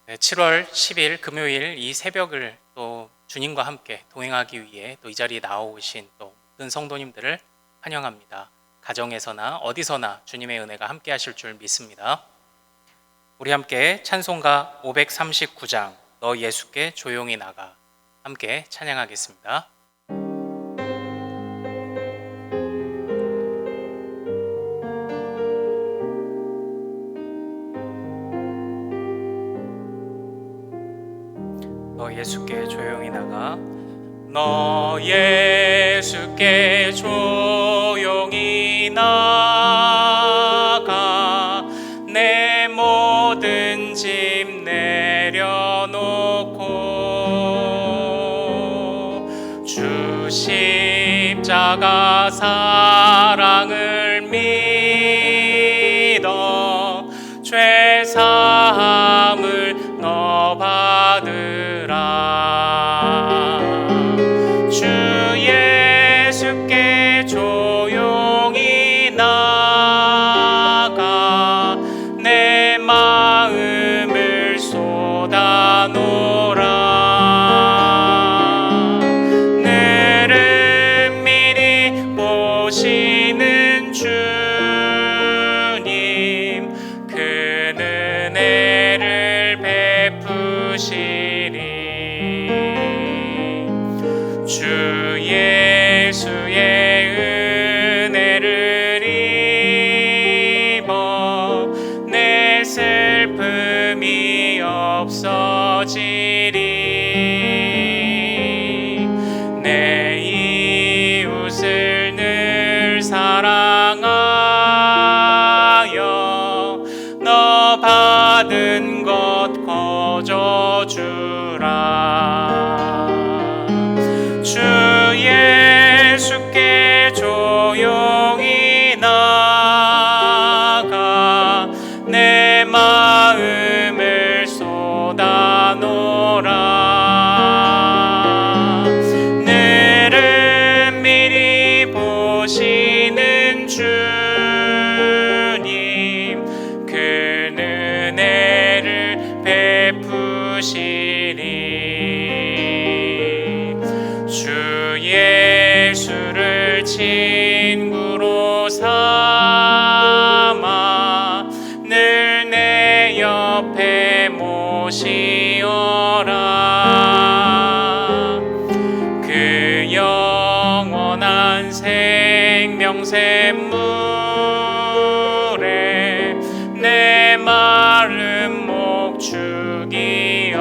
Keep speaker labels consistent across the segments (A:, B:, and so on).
A: 네, 7월 10일 금요일 이 새벽을 또 주님과 함께 동행하기 위해 또 이 자리에 나오신 또 모든 성도님들을 환영합니다. 가정에서나 어디서나 주님의 은혜가 함께 하실 줄 믿습니다. 우리 함께 찬송가 539장 너 예수께 조용히 나가 함께 찬양하겠습니다. 너 예수께 조용히 나가 너 예수께 조용히 나가 내 모든 짐 내려놓고 주 십자가 사랑을 믿어 죄 사함을 너 받으라. 주 예수께 조용히 나가 내 마음을 쏟아놓으라. 늘은 미리 보시는 주님 그는 은혜를 베푸시리. 주 예수의 은혜를 입어 내 슬픔이 없어지리. 내 이웃을 늘 사랑하여 너 받은 것 거저주라. 주 예수께 조용히 나가 내 마음을 쏟아놓으라. 늘은 미리 보시는 주님 그는 은혜를 베푸시리. 주 예수를 친구로 삼아 늘 내 옆에 모시어라. 그 영원한 생명샘물에 내 마른 목 죽이어라.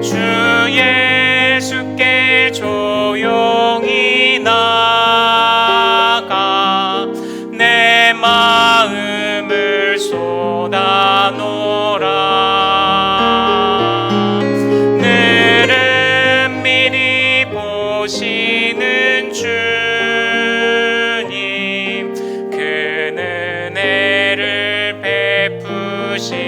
A: 주 예수께 조용히 나가 내 마음을 쏟아놓으라. 늘은 미리 보시는 주님 그는 은혜를 베푸시리.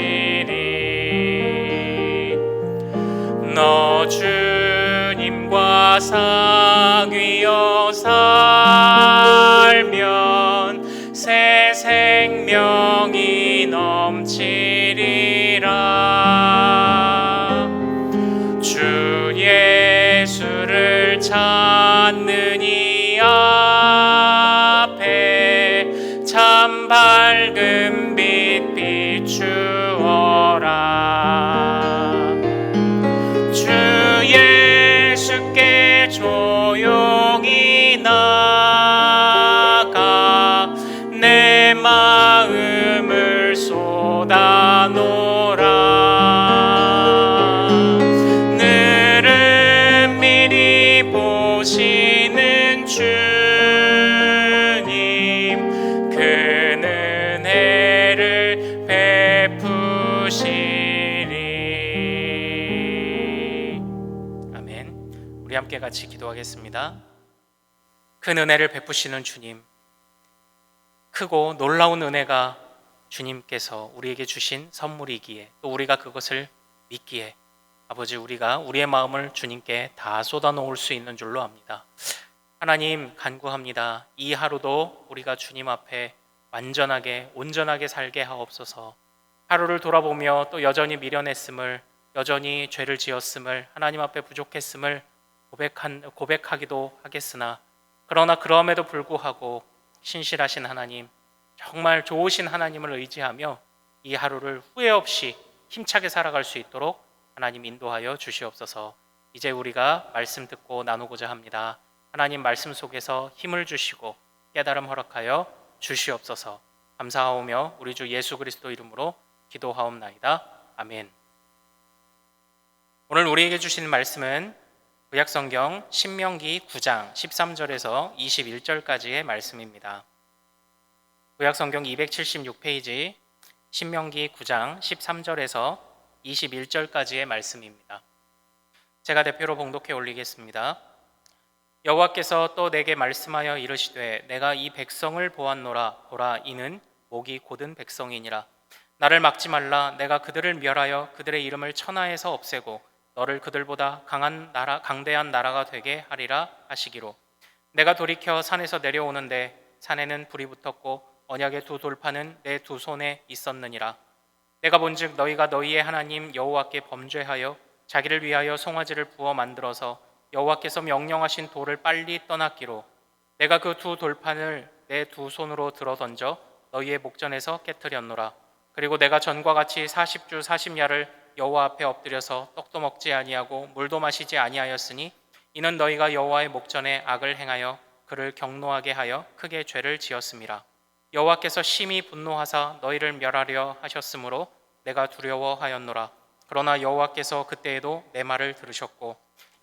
A: 너 주님과 사귀어 살면 새 생명이 넘치리라. 주 예수를 찾는 이 앞에 참 밝은 빛 비추어라. 주 예수께 조용히 나가 내 마음을 쏟아놓으라. 늘은 미리 보시는 주님 그는 은혜를 베푸시리. 아멘. 우리 함께 같이 기도하겠습니다. 큰 은혜를 베푸시는 주님, 크고 놀라운 은혜가 주님께서 우리에게 주신 선물이기에 또 우리가 그것을 믿기에 아버지 우리가 우리의 마음을 주님께 다 쏟아놓을 수 있는 줄로 압니다. 하나님 간구합니다. 이 하루도 우리가 주님 앞에 완전하게 온전하게 살게 하옵소서. 하루를 돌아보며 또 여전히 미련했음을, 여전히 죄를 지었음을, 하나님 앞에 부족했음을 고백하기도 하겠으나, 그러나 그럼에도 불구하고 신실하신 하나님, 정말 좋으신 하나님을 의지하며 이 하루를 후회 없이 힘차게 살아갈 수 있도록 하나님 인도하여 주시옵소서. 이제 우리가 말씀 듣고 나누고자 합니다. 하나님 말씀 속에서 힘을 주시고 깨달음 허락하여 주시옵소서. 감사하오며 우리 주 예수 그리스도 이름으로 기도하옵나이다. 아멘. 오늘 우리에게 주신 말씀은 구약성경 신명기 9장 13절에서 21절까지의 말씀입니다. 구약성경 276페이지 신명기 9장 13절에서 21절까지의 말씀입니다. 제가 대표로 봉독해 올리겠습니다. 여호와께서 또 내게 말씀하여 이르시되 내가 이 백성을 보았노라. 보라, 이는 목이 곧은 백성이니라. 나를 막지 말라. 내가 그들을 멸하여 그들의 이름을 천하에서 없애고 너를 그들보다 강대한 나라가 되게 하리라 하시기로. 내가 돌이켜 산에서 내려오는데 산에는 불이 붙었고 언약의 두 돌판은 내 두 손에 있었느니라. 내가 본즉 너희가 너희의 하나님 여호와께 범죄하여 자기를 위하여 송아지를 부어 만들어서 여호와께서 명령하신 돌을 빨리 떠났기로. 내가 그 두 돌판을 내 두 손으로 들어 던져 너희의 목전에서 깨뜨렸노라. 그리고 내가 전과 같이 40주 40야를 여호와 앞에 엎드려서 떡도 먹지 아니하고 물도 마시지 아니하였으니 이는 너희가 여호와의 목전에 악을 행하여 그를 경노하게 하여 크게 죄를 지었음이라. 여호와께서 심히 분노하사 너희를 멸하려 하셨으므로 내가 두려워하였노라. 그러나 여호와께서 그때에도 내 말을 들으셨고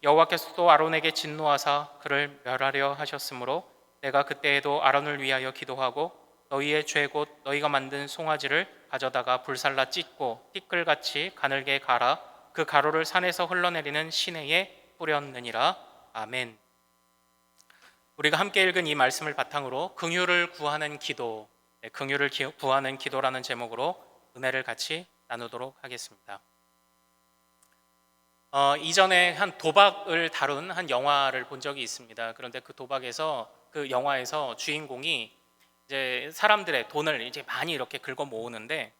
A: 여호와께서 또 아론에게 진노하사 그를 멸하려 하셨으므로 내가 그때에도 아론을 위하여 기도하고 너희의 죄 곧 너희가 만든 송아지를 가져다가 불살라 찢고 띠끌같이 가늘게 갈아 그 가루를 산에서 흘러내리는 시내에 뿌렸느니라. 아멘. 우리가 함께 읽은 이 말씀을 바탕으로 긍휼을 구하는 기도, 긍휼을 구하는 기도라는 제목으로 은혜를 같이 나누도록 하겠습니다. 이전에 한 도박을 다룬 한 영화를 본 적이 있습니다. 그런데 그 영화에서 주인공이 이제 사람들의 돈을 이제 많이 이렇게 긁어 모으는데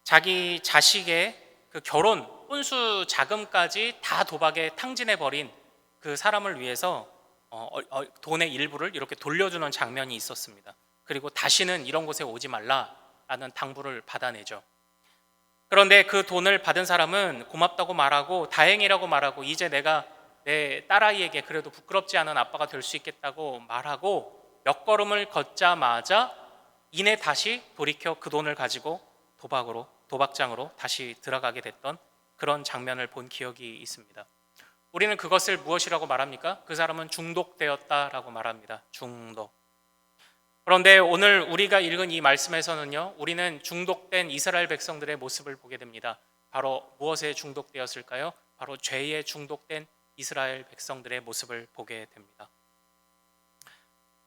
A: 자기 자식의 그 결혼 혼수 자금까지 다 도박에 탕진해 버린 그 사람을 위해서 돈의 일부를 이렇게 돌려주는 장면이 있었습니다. 그리고 다시는 이런 곳에 오지 말라라는 당부를 받아내죠. 그런데 그 돈을 받은 사람은 고맙다고 말하고 다행이라고 말하고 이제 내가 내 딸아이에게 그래도 부끄럽지 않은 아빠가 될 수 있겠다고 말하고 몇 걸음을 걷자마자 이내 다시 돌이켜 그 돈을 가지고 도박장으로 다시 들어가게 됐던 그런 장면을 본 기억이 있습니다. 우리는 그것을 무엇이라고 말합니까? 그 사람은 중독되었다라고 말합니다. 중독. 그런데 오늘 우리가 읽은 이 말씀에서는요, 우리는 중독된 이스라엘 백성들의 모습을 보게 됩니다. 바로 무엇에 중독되었을까요? 바로 죄에 중독된 이스라엘 백성들의 모습을 보게 됩니다.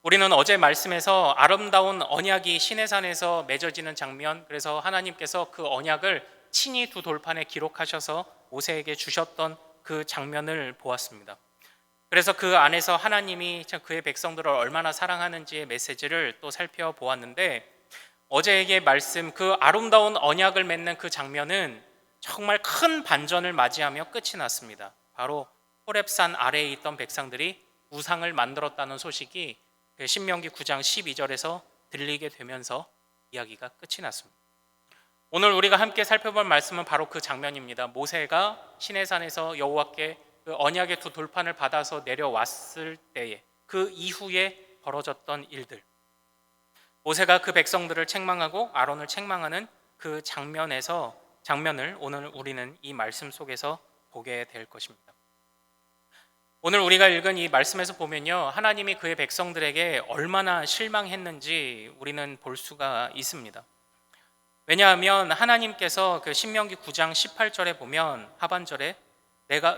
A: 우리는 어제 말씀에서 아름다운 언약이 시내산에서 맺어지는 장면, 그래서 하나님께서 그 언약을 친히 두 돌판에 기록하셔서 모세에게 주셨던 그 장면을 보았습니다. 그래서 그 안에서 하나님이 그의 백성들을 얼마나 사랑하는지의 메시지를 또 살펴보았는데 어제의 말씀, 그 아름다운 언약을 맺는 그 장면은 정말 큰 반전을 맞이하며 끝이 났습니다. 바로 호렙산 아래에 있던 백성들이 우상을 만들었다는 소식이 신명기 9장 12절에서 들리게 되면서 이야기가 끝이 났습니다. 오늘 우리가 함께 살펴볼 말씀은 바로 그 장면입니다. 모세가 시내산에서 여호와께 그 언약의 두 돌판을 받아서 내려왔을 때에 그 이후에 벌어졌던 일들, 모세가 그 백성들을 책망하고 아론을 책망하는 그 장면을 오늘 우리는 이 말씀 속에서 보게 될 것입니다. 오늘 우리가 읽은 이 말씀에서 보면요, 하나님이 그의 백성들에게 얼마나 실망했는지 우리는 볼 수가 있습니다. 왜냐하면 하나님께서 그 신명기 9장 18절에 보면 하반절에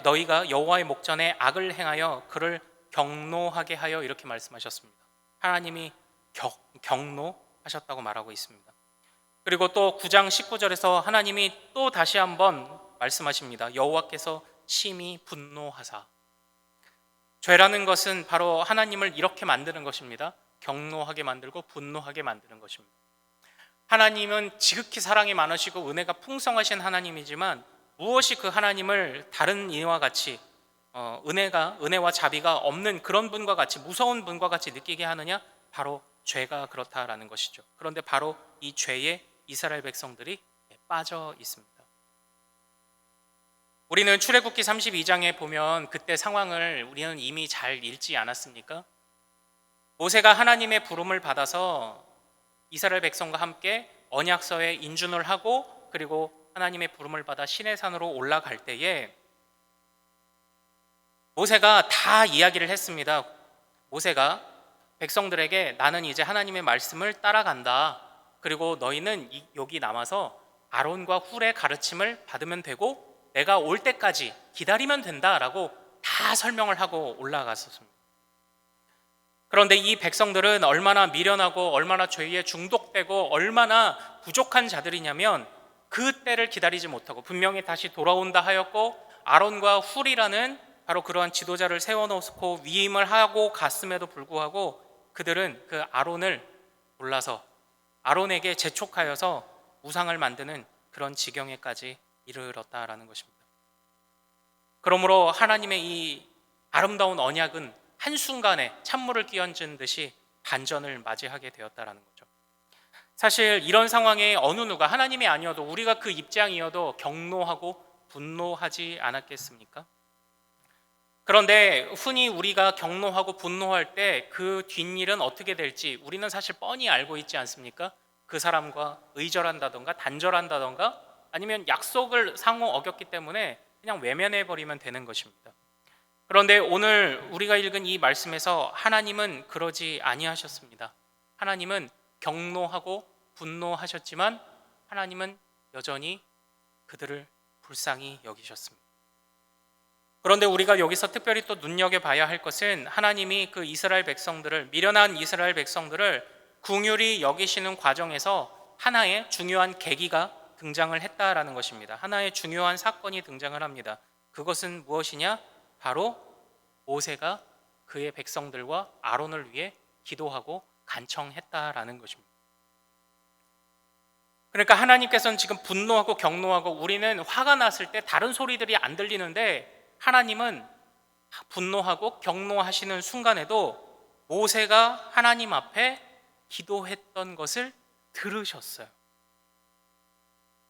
A: 너희가 여호와의 목전에 악을 행하여 그를 경노하게 하여 이렇게 말씀하셨습니다. 하나님이 경노하셨다고 말하고 있습니다. 그리고 또 9장 19절에서 하나님이 또 다시 한번 말씀하십니다. 여호와께서 심히 분노하사. 죄라는 것은 바로 하나님을 이렇게 만드는 것입니다. 경노하게 만들고 분노하게 만드는 것입니다. 하나님은 지극히 사랑이 많으시고 은혜가 풍성하신 하나님이지만 무엇이 그 하나님을 다른 이와 같이 은혜와 자비가 없는 그런 분과 같이, 무서운 분과 같이 느끼게 하느냐? 바로 죄가 그렇다라는 것이죠. 그런데 바로 이 죄에 이스라엘 백성들이 빠져 있습니다. 우리는 출애굽기 32장에 보면 그때 상황을 우리는 이미 잘 읽지 않았습니까? 모세가 하나님의 부름을 받아서 이스라엘 백성과 함께 언약서에 인준을 하고, 그리고 하나님의 부름을 받아 시내산으로 올라갈 때에 모세가 다 이야기를 했습니다. 모세가 백성들에게 나는 이제 하나님의 말씀을 따라간다. 그리고 너희는 여기 남아서 아론과 훌의 가르침을 받으면 되고 내가 올 때까지 기다리면 된다라고 다 설명을 하고 올라갔었습니다. 그런데 이 백성들은 얼마나 미련하고 얼마나 죄에 중독되고 얼마나 부족한 자들이냐면 그 때를 기다리지 못하고 분명히 다시 돌아온다 하였고 아론과 훌이라는 바로 그러한 지도자를 세워놓고 위임을 하고 갔음에도 불구하고 그들은 그 아론을 몰라서 아론에게 재촉하여서 우상을 만드는 그런 지경에까지 이르렀다라는 것입니다. 그러므로 하나님의 이 아름다운 언약은 한순간에 찬물을 끼얹은 듯이 반전을 맞이하게 되었다라는 거죠. 사실 이런 상황에 어느 누가 하나님이 아니어도 우리가 그 입장이어도 경노하고 분노하지 않았겠습니까? 그런데 흔히 우리가 경노하고 분노할 때 그 뒷일은 어떻게 될지 우리는 사실 뻔히 알고 있지 않습니까? 그 사람과 의절한다던가 단절한다던가 아니면 약속을 상호 어겼기 때문에 그냥 외면해버리면 되는 것입니다. 그런데 오늘 우리가 읽은 이 말씀에서 하나님은 그러지 아니하셨습니다. 하나님은 경노하고 분노하셨지만 하나님은 여전히 그들을 불쌍히 여기셨습니다. 그런데 우리가 여기서 특별히 또 눈여겨봐야 할 것은 하나님이 그 이스라엘 백성들을, 미련한 이스라엘 백성들을 긍휼히 여기시는 과정에서 하나의 중요한 계기가 등장을 했다라는 것입니다. 하나의 중요한 사건이 등장을 합니다. 그것은 무엇이냐? 바로 모세가 그의 백성들과 아론을 위해 기도하고 간청했다라는 것입니다. 그러니까 하나님께서는 지금 분노하고 경노하고 우리는 화가 났을 때 다른 소리들이 안 들리는데 하나님은 분노하고 경노하시는 순간에도 모세가 하나님 앞에 기도했던 것을 들으셨어요.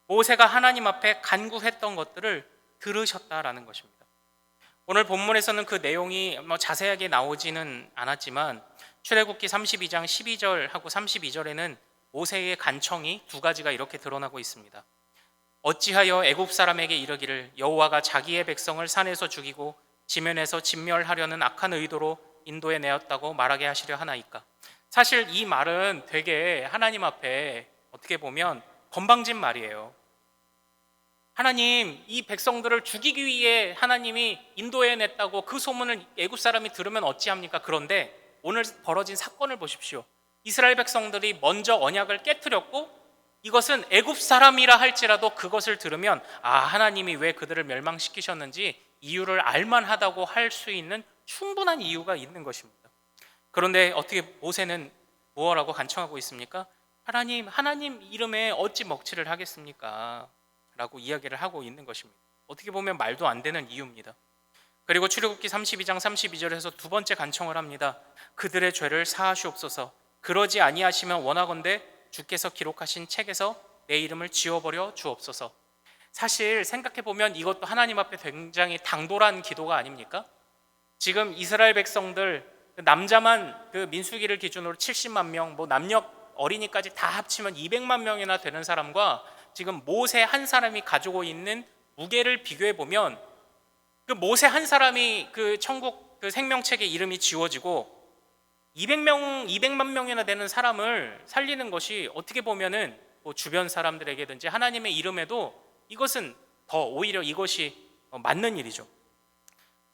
A: 모세가 하나님 앞에 간구했던 것들을 들으셨다라는 것입니다. 오늘 본문에서는 그 내용이 자세하게 나오지는 않았지만 출애굽기 32장 12절하고 32절에는 모세의 간청이 두 가지가 이렇게 드러나고 있습니다. 어찌하여 애굽 사람에게 이르기를 여호와가 자기의 백성을 산에서 죽이고 지면에서 진멸하려는 악한 의도로 인도에 내었다고 말하게 하시려 하나이까. 사실 이 말은 되게 하나님 앞에 어떻게 보면 건방진 말이에요. 하나님, 이 백성들을 죽이기 위해 하나님이 인도에 냈다고 그 소문을 애굽 사람이 들으면 어찌합니까? 그런데 오늘 벌어진 사건을 보십시오. 이스라엘 백성들이 먼저 언약을 깨트렸고 이것은 애굽 사람이라 할지라도 그것을 들으면 하나님이 왜 그들을 멸망시키셨는지 이유를 알만하다고 할 수 있는 충분한 이유가 있는 것입니다. 그런데 어떻게 모세는 무엇라고 간청하고 있습니까? 하나님 이름에 어찌 먹칠을 하겠습니까? 라고 이야기를 하고 있는 것입니다. 어떻게 보면 말도 안 되는 이유입니다. 그리고 출애굽기 32장 32절에서 두 번째 간청을 합니다. 그들의 죄를 사하시옵소서. 그러지 아니하시면 원하건대 주께서 기록하신 책에서 내 이름을 지워버려 주옵소서. 사실 생각해보면 이것도 하나님 앞에 굉장히 당돌한 기도가 아닙니까? 지금 이스라엘 백성들 남자만 그 민수기를 기준으로 70만 명, 남녀 어린이까지 다 합치면 200만 명이나 되는 사람과 지금 모세 한 사람이 가지고 있는 무게를 비교해 보면 그 모세 한 사람이 그 천국 그 생명책에 이름이 지워지고 200만 명이나 되는 사람을 살리는 것이 어떻게 보면은 주변 사람들에게든지 하나님의 이름에도 이것은 더 오히려 이것이 맞는 일이죠.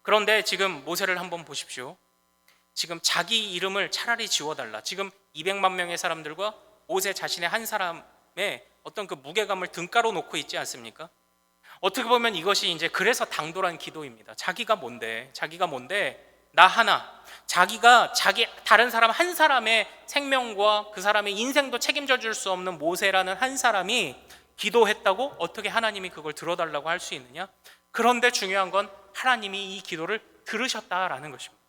A: 그런데 지금 모세를 한번 보십시오. 지금 자기 이름을 차라리 지워달라. 지금 200만 명의 사람들과 모세 자신의 한 사람의 어떤 그 무게감을 등가로 놓고 있지 않습니까? 어떻게 보면 이것이 이제 그래서 당돌한 기도입니다. 자기가 뭔데 나 하나, 자기가 다른 사람 한 사람의 생명과 그 사람의 인생도 책임져 줄 수 없는 모세라는 한 사람이 기도했다고 어떻게 하나님이 그걸 들어달라고 할 수 있느냐? 그런데 중요한 건 하나님이 이 기도를 들으셨다라는 것입니다.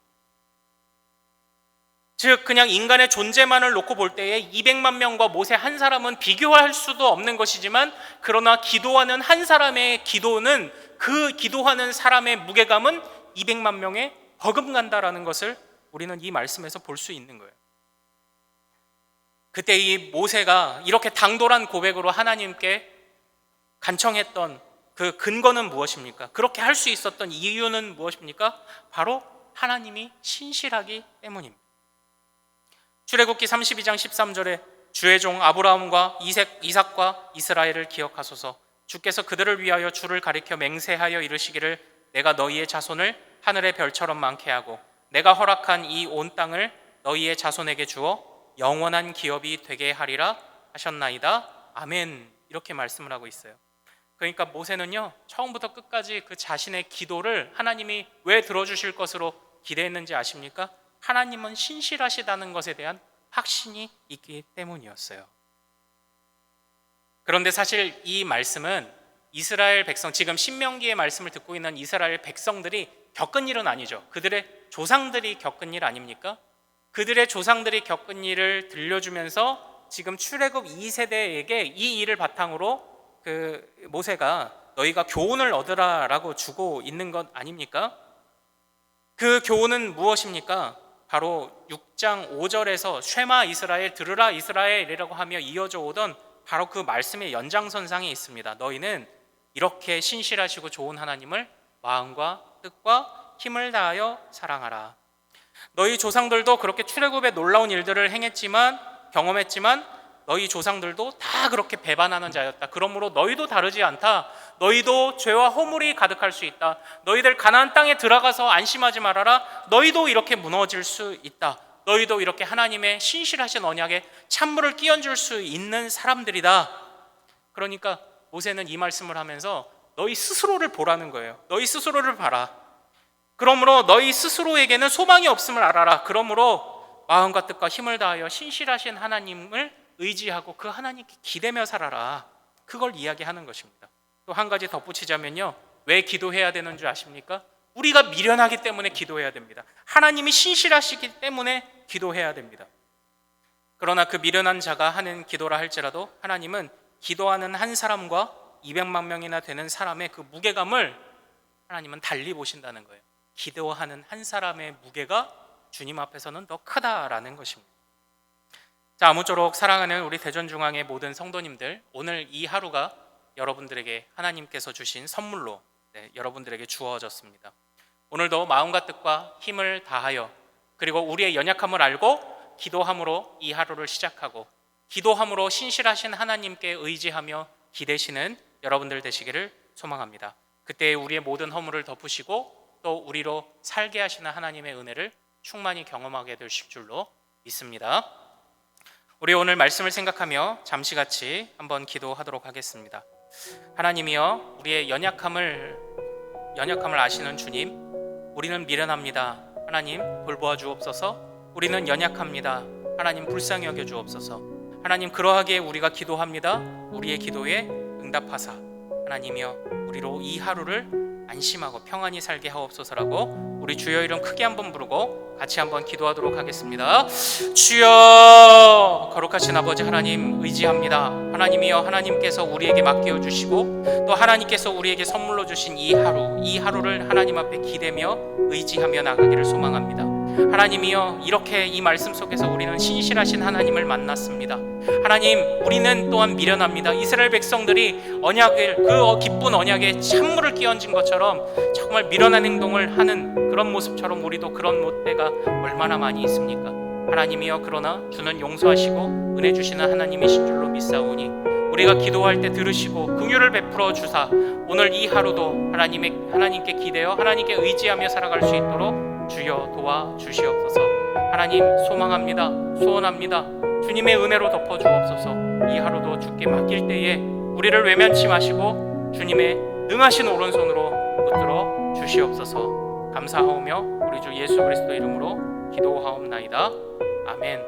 A: 즉 그냥 인간의 존재만을 놓고 볼 때에 200만 명과 모세 한 사람은 비교할 수도 없는 것이지만, 그러나 기도하는 한 사람의 기도는, 그 기도하는 사람의 무게감은 200만 명에 버금간다라는 것을 우리는 이 말씀에서 볼 수 있는 거예요. 그때 이 모세가 이렇게 당돌한 고백으로 하나님께 간청했던 그 근거는 무엇입니까? 그렇게 할 수 있었던 이유는 무엇입니까? 바로 하나님이 신실하기 때문입니다. 출애굽기 32장 13절에 주의 종 아브라함과 이삭과 이스라엘을 기억하소서. 주께서 그들을 위하여 주를 가리켜 맹세하여 이르시기를 내가 너희의 자손을 하늘의 별처럼 많게 하고 내가 허락한 이 온 땅을 너희의 자손에게 주어 영원한 기업이 되게 하리라 하셨나이다. 아멘. 이렇게 말씀을 하고 있어요. 그러니까 모세는요, 처음부터 끝까지 그 자신의 기도를 하나님이 왜 들어주실 것으로 기대했는지 아십니까? 하나님은 신실하시다는 것에 대한 확신이 있기 때문이었어요. 그런데 사실 이 말씀은 이스라엘 백성, 지금 신명기의 말씀을 듣고 있는 이스라엘 백성들이 겪은 일은 아니죠. 그들의 조상들이 겪은 일 아닙니까? 그들의 조상들이 겪은 일을 들려주면서 지금 출애굽 2세대에게 이 일을 바탕으로 그 모세가 너희가 교훈을 얻으라라고 주고 있는 것 아닙니까? 그 교훈은 무엇입니까? 바로 6장 5절에서 쉐마 이스라엘, 들으라 이스라엘이라고 하며 이어져 오던 바로 그 말씀의 연장선상에 있습니다. 너희는 이렇게 신실하시고 좋은 하나님을 마음과 뜻과 힘을 다하여 사랑하라. 너희 조상들도 그렇게 출애굽의 놀라운 일들을 경험했지만 너희 조상들도 다 그렇게 배반하는 자였다. 그러므로 너희도 다르지 않다. 너희도 죄와 허물이 가득할 수 있다. 너희들 가나안 땅에 들어가서 안심하지 말아라. 너희도 이렇게 무너질 수 있다. 너희도 이렇게 하나님의 신실하신 언약에 찬물을 끼얹을 수 있는 사람들이다. 그러니까 모세는 이 말씀을 하면서 너희 스스로를 보라는 거예요. 너희 스스로를 봐라. 그러므로 너희 스스로에게는 소망이 없음을 알아라. 그러므로 마음과 뜻과 힘을 다하여 신실하신 하나님을 의지하고 그 하나님께 기대며 살아라. 그걸 이야기하는 것입니다. 또 한 가지 덧붙이자면요, 왜 기도해야 되는 줄 아십니까? 우리가 미련하기 때문에 기도해야 됩니다. 하나님이 신실하시기 때문에 기도해야 됩니다. 그러나 그 미련한 자가 하는 기도라 할지라도 하나님은 기도하는 한 사람과 200만 명이나 되는 사람의 그 무게감을 하나님은 달리 보신다는 거예요. 기도하는 한 사람의 무게가 주님 앞에서는 더 크다라는 것입니다. 자, 아무쪼록 사랑하는 우리 대전중앙의 모든 성도님들, 오늘 이 하루가 여러분들에게 하나님께서 주신 선물로 여러분들에게 주어졌습니다. 오늘도 마음과 뜻과 힘을 다하여, 그리고 우리의 연약함을 알고 기도함으로 이 하루를 시작하고, 기도함으로 신실하신 하나님께 의지하며 기대시는 여러분들 되시기를 소망합니다. 그때 우리의 모든 허물을 덮으시고 또 우리로 살게 하시는 하나님의 은혜를 충만히 경험하게 되실 줄로 믿습니다. 우리 오늘 말씀을 생각하며 잠시 같이 한번 기도하도록 하겠습니다. 하나님이여, 우리의 연약함을 아시는 주님, 우리는 미련합니다. 하나님 돌보아 주옵소서. 우리는 연약합니다. 하나님 불쌍히 여겨 주옵소서. 하나님 그러하기에 우리가 기도합니다. 우리의 기도에 응답하사 하나님이여, 우리로 이 하루를 안심하고 평안히 살게 하옵소서라고 우리 주여 이름 크게 한번 부르고 같이 한번 기도하도록 하겠습니다. 주여, 거룩하신 아버지 하나님 의지합니다. 하나님이여, 하나님께서 우리에게 맡겨 주시고 또 하나님께서 우리에게 선물로 주신 이 하루를 하나님 앞에 기대며 의지하며 나가기를 소망합니다. 하나님이여, 이렇게 이 말씀 속에서 우리는 신실하신 하나님을 만났습니다. 하나님, 우리는 또한 미련합니다. 이스라엘 백성들이 언약을, 그 기쁜 언약에 찬물을 끼얹은 것처럼 정말 미련한 행동을 하는 그런 모습처럼 우리도 그런 못대가 얼마나 많이 있습니까? 하나님이여, 그러나 주는 용서하시고 은혜 주시는 하나님이신 줄로 믿사오니 우리가 기도할 때 들으시고 긍휼을 베풀어 주사 오늘 이 하루도 하나님께 기대어 하나님께 의지하며 살아갈 수 있도록 주여 도와주시옵소서. 하나님 소망합니다. 소원합니다. 주님의 은혜로 덮어주옵소서. 이 하루도 주께 맡길 때에 우리를 외면치 마시고 주님의 능하신 오른손으로 붙들어 주시옵소서. 감사하오며 우리 주 예수 그리스도 이름으로 기도하옵나이다. 아멘.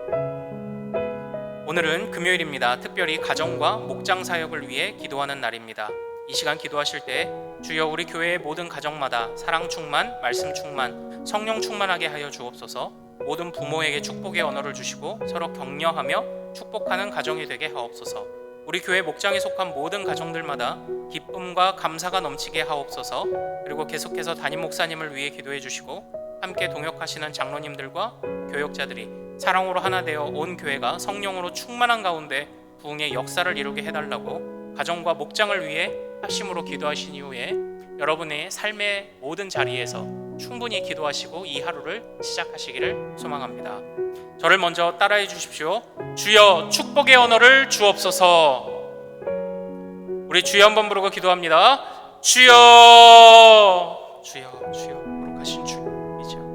A: 오늘은 금요일입니다. 특별히 가정과 목장 사역을 위해 기도하는 날입니다. 이 시간 기도하실 때 주여 우리 교회의 모든 가정마다 사랑 충만, 말씀 충만, 성령 충만하게 하여 주옵소서. 모든 부모에게 축복의 언어를 주시고 서로 격려하며 축복하는 가정이 되게 하옵소서. 우리 교회 목장에 속한 모든 가정들마다 기쁨과 감사가 넘치게 하옵소서. 그리고 계속해서 담임 목사님을 위해 기도해 주시고 함께 동역하시는 장로님들과 교역자들이 사랑으로 하나 되어 온 교회가 성령으로 충만한 가운데 부흥의 역사를 이루게 해달라고 가정과 목장을 위해 합심으로 기도하신 이후에 여러분의 삶의 모든 자리에서 충분히 기도하시고 이 하루를 시작하시기를 소망합니다. 저를 먼저 따라해 주십시오. 주여 축복의 언어를 주옵소서. 우리 주여 한번 부르고 기도합니다. 주여, 주여, 주여. 거룩하신 주님이죠.